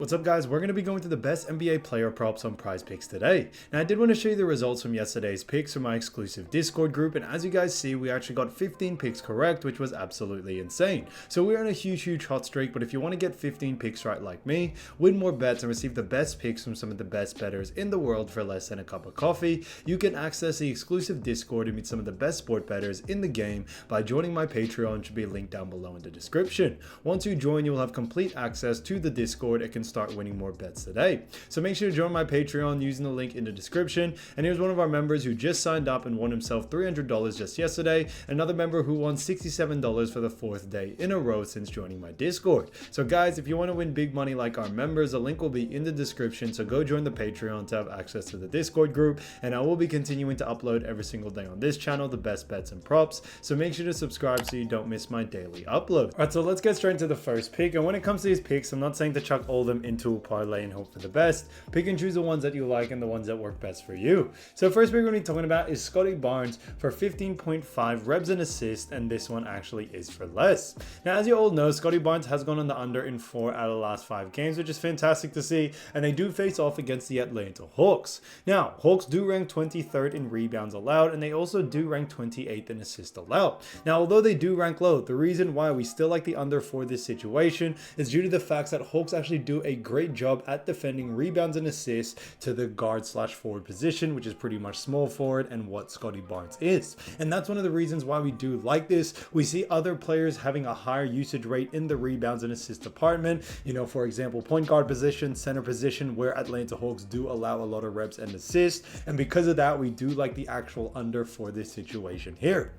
What's up guys, we're going to be going through the best NBA player props on PrizePicks today. Now I did want to show you the results from yesterday's picks from my exclusive Discord group, and as you guys see, we actually got 15 picks correct, which was absolutely insane. So we're on a huge hot streak, but if you want to get 15 picks right like me, win more bets and receive the best picks from some of the best bettors in the world for less than a cup of coffee, you can access the exclusive Discord and meet some of the best sport bettors in the game by joining my Patreon, which should be linked down below in the description. Once you join, you will have complete access to the Discord and can start winning more bets today. So make sure to join my Patreon using the link in the description. And here's one of our members who just signed up and won himself $300 just yesterday. Another member who won $67 for the fourth day in a row since joining my Discord. So guys, if you want to win big money like our members, the link will be in the description. So go join the Patreon to have access to the Discord group. And I will be continuing to upload every single day on this channel the best bets and props. So make sure to subscribe so you don't miss my daily upload. Alright, so let's get straight into the first pick. And when it comes to these picks, I'm not saying to chuck all of them into a parlay and hope for the best. Pick and choose the ones that you like and the ones that work best for you. So first pick we're going to be talking about is Scotty Barnes for 15.5 revs and assists, and this one actually is for less. Now as you all know, Scotty Barnes has gone on the under in 4 out of the last 5 games, which is fantastic to see, and they do face off against the Atlanta Hawks. Now Hawks do rank 23rd in rebounds allowed, and they also do rank 28th in assists allowed. Now although they do rank low, the reason why we still like the under for this situation is due to the fact that Hawks actually do a great job at defending rebounds and assists to the guard/forward position, which is pretty much small forward and what Scotty Barnes is. And that's one of the reasons why we do like this. We see other players having a higher usage rate in the rebounds and assist department. You know, for example, point guard position, center position, where Atlanta Hawks do allow a lot of reps and assists. And because of that, we do like the actual under for this situation here.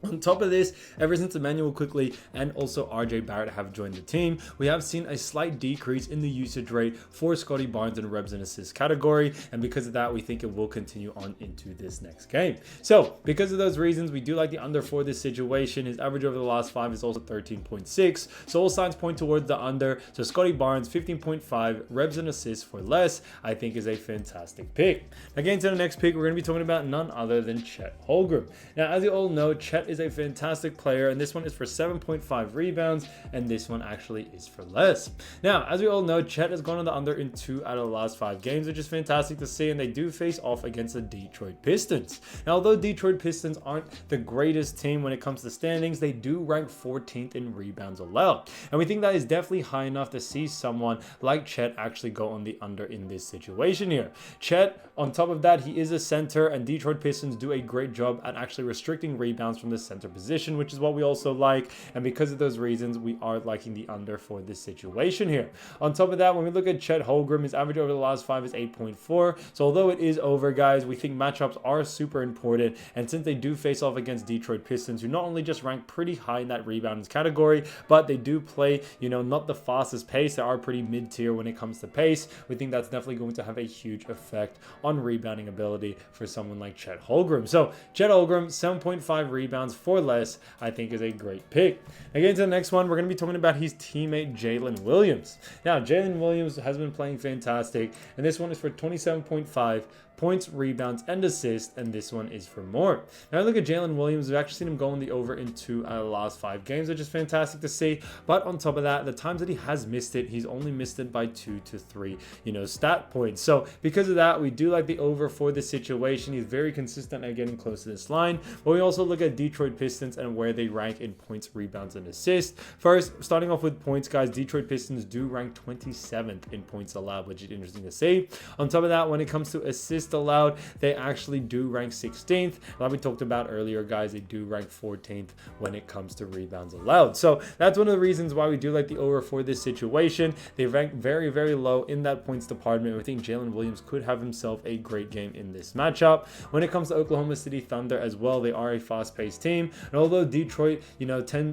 On top of this, ever since Emmanuel Quickly and also RJ Barrett have joined the team, we have seen a slight decrease in the usage rate for Scotty Barnes in revs and assists category, and because of that, we think it will continue on into this next game. So because of those reasons, we do like the under for this situation. His average over the last 5 is also 13.6, so all signs point towards the under. So Scotty Barnes 15.5 revs and assists for less, I think is a fantastic pick. Now getting to the next pick, we're going to be talking about none other than Chet Holmgren. Now as you all know, Chet is a fantastic player, and this one is for 7.5 rebounds, and this one actually is for less. Now as we all know, Chet has gone on the under in 2 out of the last 5 games, which is fantastic to see, and they do face off against the Detroit Pistons. Now although Detroit Pistons aren't the greatest team when it comes to standings, they do rank 14th in rebounds allowed, and we think that is definitely high enough to see someone like Chet actually go on the under in this situation here. Chet, on top of that, he is a center, and Detroit Pistons do a great job at actually restricting rebounds from the center position, which is what we also like, and because of those reasons, we are liking the under for this situation here. On top of that, when we look at Chet Holmgren, his average over the last 5 is 8.4, so although it is over, guys, we think matchups are super important, and since they do face off against Detroit Pistons, who not only just rank pretty high in that rebounds category, but they do play, you know, not the fastest pace. They are pretty mid-tier when it comes to pace. We think that's definitely going to have a huge effect on rebounding ability for someone like Chet Holmgren. So Chet Holmgren, 7.5 rebounds for less, I think is a great pick. Again, to the next one, we're going to be talking about his teammate Jaylen Williams. Now Jaylen Williams has been playing fantastic, and this one is for 27.5 points, rebounds, and assists, and this one is for more. Now look at Jaylen Williams. We've actually seen him go in the over in 2 out of the last 5 games, which is fantastic to see. But on top of that, the times that he has missed it, he's only missed it by 2 to 3, stat points. So because of that, we do like the over for this situation. He's very consistent at getting close to this line. But we also look at Detroit Pistons and where they rank in points, rebounds, and assists. First, starting off with points, guys, Detroit Pistons do rank 27th in points allowed, which is interesting to see. On top of that, when it comes to assists allowed, they actually do rank 16th. Like we talked about earlier, guys, they do rank 14th when it comes to rebounds allowed. So that's one of the reasons why we do like the over for this situation. They rank very low in that points department. We think Jaylen Williams could have himself a great game in this matchup. When it comes to Oklahoma City Thunder as well, they are a fast-paced team, and although Detroit,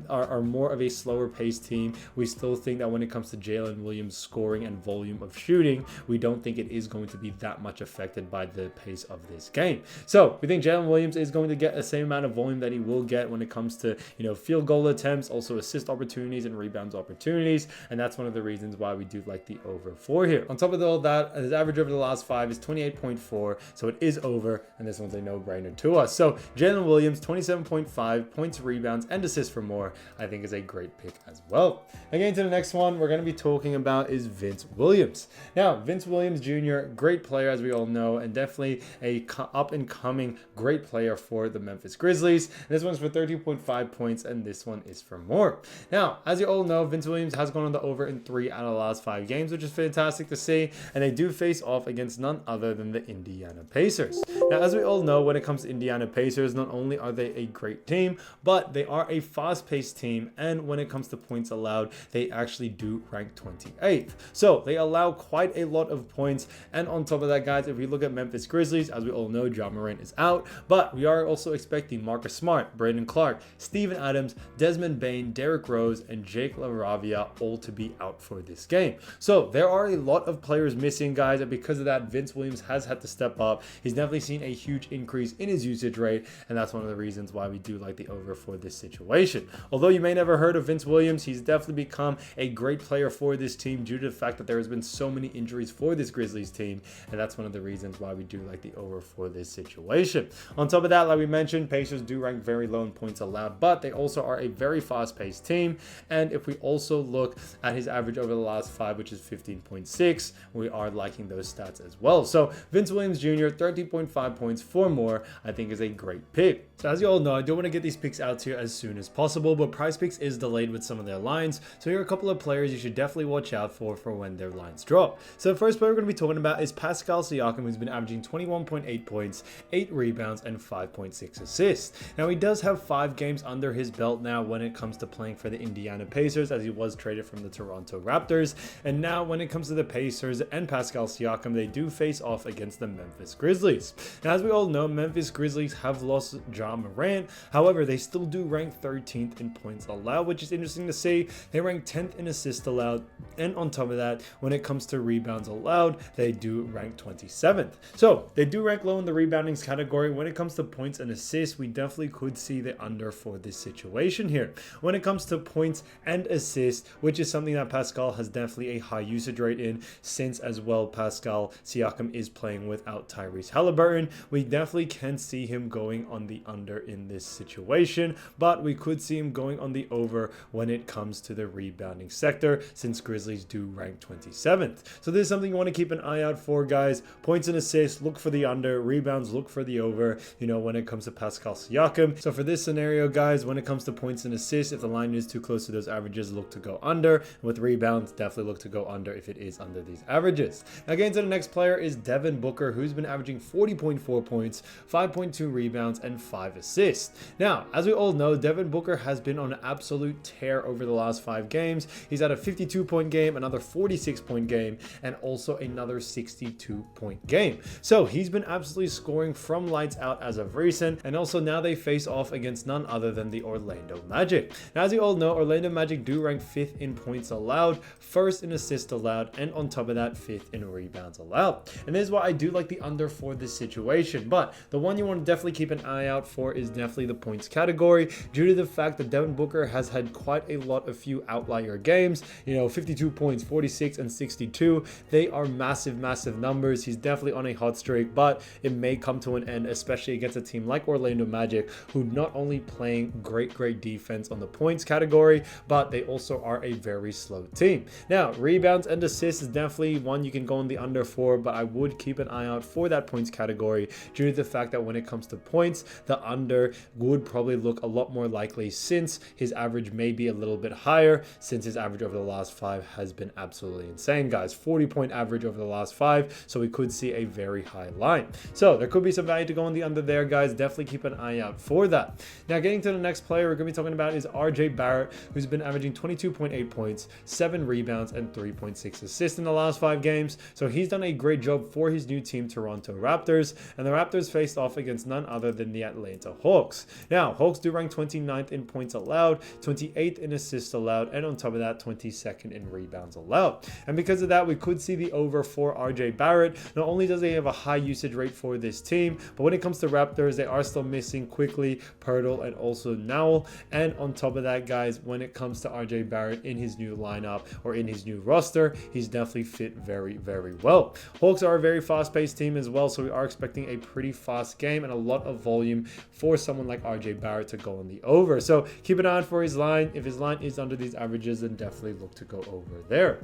are more of a slower-paced team, we still think that when it comes to Jaylen Williams scoring and volume of shooting, we don't think it is going to be that much affected by ride the pace of this game. So we think Jaylen Williams is going to get the same amount of volume that he will get when it comes to, field goal attempts, also assist opportunities and rebounds opportunities. And that's one of the reasons why we do like the over 4 here. On top of all that, his average over the last 5 is 28.4. So it is over, and this one's a no-brainer to us. So Jaylen Williams, 27.5 points, rebounds, and assists for more, I think is a great pick as well. Again, to the next one we're going to be talking about is Vince Williams. Now, Vince Williams Jr., great player as we all know, and definitely a up-and-coming great player for the Memphis Grizzlies. This one's for 30.5 points, and this one is for more. Now, as you all know, Vince Williams has gone on the over in 3 out of the last 5 games, which is fantastic to see, and they do face off against none other than the Indiana Pacers. Now, as we all know, when it comes to Indiana Pacers, not only are they a great team, but they are a fast-paced team, and when it comes to points allowed, they actually do rank 28th. So they allow quite a lot of points, and on top of that, guys, if we look at Memphis Grizzlies, as we all know, Ja Morant is out, but we are also expecting Marcus Smart, Brandon Clark, Steven Adams, Desmond Bane, Derrick Rose, and Jake LaRavia all to be out for this game. So there are a lot of players missing, guys, and because of that, Vince Williams has had to step up. He's definitely seen a huge increase in his usage rate, and that's one of the reasons why we do like the over for this situation. Although you may never heard of Vince Williams, he's definitely become a great player for this team due to the fact that there has been so many injuries for this Grizzlies team, and that's one of the reasons why we do like the over for this situation. On top of that, like we mentioned, Pacers do rank very low in points allowed, but they also are a very fast-paced team, and if we also look at his average over the last 5, which is 15.6, we are liking those stats as well. So Vince Williams Jr., 13.5 points for more, I think is a great pick. So as you all know, I do want to get these picks out to you as soon as possible, but PrizePicks is delayed with some of their lines, so here are a couple of players you should definitely watch out for when their lines drop. So the first player we're going to be talking about is Pascal Siakam, who's been averaging 21.8 points, 8 rebounds, and 5.6 assists. Now he does have 5 games under his belt now when it comes to playing for the Indiana Pacers, as he was traded from the Toronto Raptors, and now when it comes to the Pacers and Pascal Siakam, they do face off against the Memphis Grizzlies. Now, as we all know, Memphis Grizzlies have lost Ja Morant. However, they still do rank 13th in points allowed, which is interesting to see. They rank 10th in assists allowed, and on top of that, when it comes to rebounds allowed, they do rank 27th. So they do rank low in the rebounding category. When it comes to points and assists, we definitely could see the under for this situation here. When it comes to points and assists, which is something that Pascal has definitely a high usage rate in, since as well Pascal Siakam is playing without Tyrese Halliburton, we definitely can see him going on the under in this situation, but we could see him going on the over when it comes to the rebounding sector, since Grizzlies do rank 27th. So this is something you want to keep an eye out for, guys. Points and assists, look for the under. Rebounds, look for the over, when it comes to Pascal Siakam. So for this scenario, guys, when it comes to points and assists, if the line is too close to those averages, look to go under. With rebounds, definitely look to go under if it is under these averages. Now, getting to the next player is Devin Booker, who's been averaging 40.4 points, 5.2 rebounds, and 5 assists. Now, as we all know, Devin Booker has been on an absolute tear over the last 5 games. He's had a 52-point game, another 46-point game, and also another 62-point game. So he's been absolutely scoring from lights out as of recent, and also now they face off against none other than the Orlando Magic. Now, as you all know, Orlando Magic do rank 5th in points allowed, 1st in assists allowed, and on top of that, 5th in rebounds allowed. And this is why I do like the under for this situation, but the one you want to definitely keep an eye out for is definitely the points category, due to the fact that Devin Booker has had quite a lot of few outlier games, 52 points, 46, and 62. They are massive numbers. He's definitely on a hot streak, but it may come to an end, especially against a team like Orlando Magic, who not only playing great defense on the points category, but they also are a very slow team. Now, rebounds and assists is definitely one you can go on the under for, but I would keep an eye out for that points category due to the fact that when it comes to points, the under would probably look a lot more likely, since his average may be a little bit higher, since his average over the last 5 has been absolutely insane, guys. 40-point average over the last 5, so we could see a very high line. So there could be some value to go on the under there, guys. Definitely keep an eye out for that. Now, getting to the next player we're going to be talking about is RJ Barrett, who's been averaging 22.8 points, 7 rebounds, and 3.6 assists in the last 5 games. So he's done a great job for his new team, Toronto Raptors, and the Raptors faced off against none other than the Atlanta Hawks. Now, Hawks do rank 29th in points allowed, 28th in assists allowed, and on top of that, 22nd in rebounds allowed. And because of that, we could see the over for RJ Barrett. Not only does he have a high usage rate for this team, but when it comes to Raptors, they are still missing Quickly, Pirtle, and also Nowell. And on top of that, guys, when it comes to RJ Barrett in his new lineup or in his new roster, he's definitely fit very, very well. Hawks are a very fast-paced team as well, so we are expecting a pretty fast game and a lot of volume for someone like RJ Barrett to go on the over. So keep an eye out for his line. If his line is under these averages, then definitely look to go over there.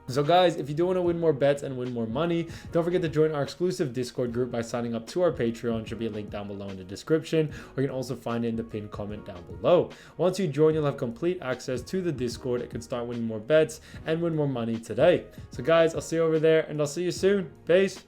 So guys, if you do want to win more bets and win more money, don't forget to join our exclusive Discord group by signing up to our Patreon. Should be a link down below in the description, or you can also find it in the pinned comment down below. Once you join, you'll have complete access to the Discord and can start winning more bets and win more money today. So guys, I'll see you over there, and I'll see you soon. Peace.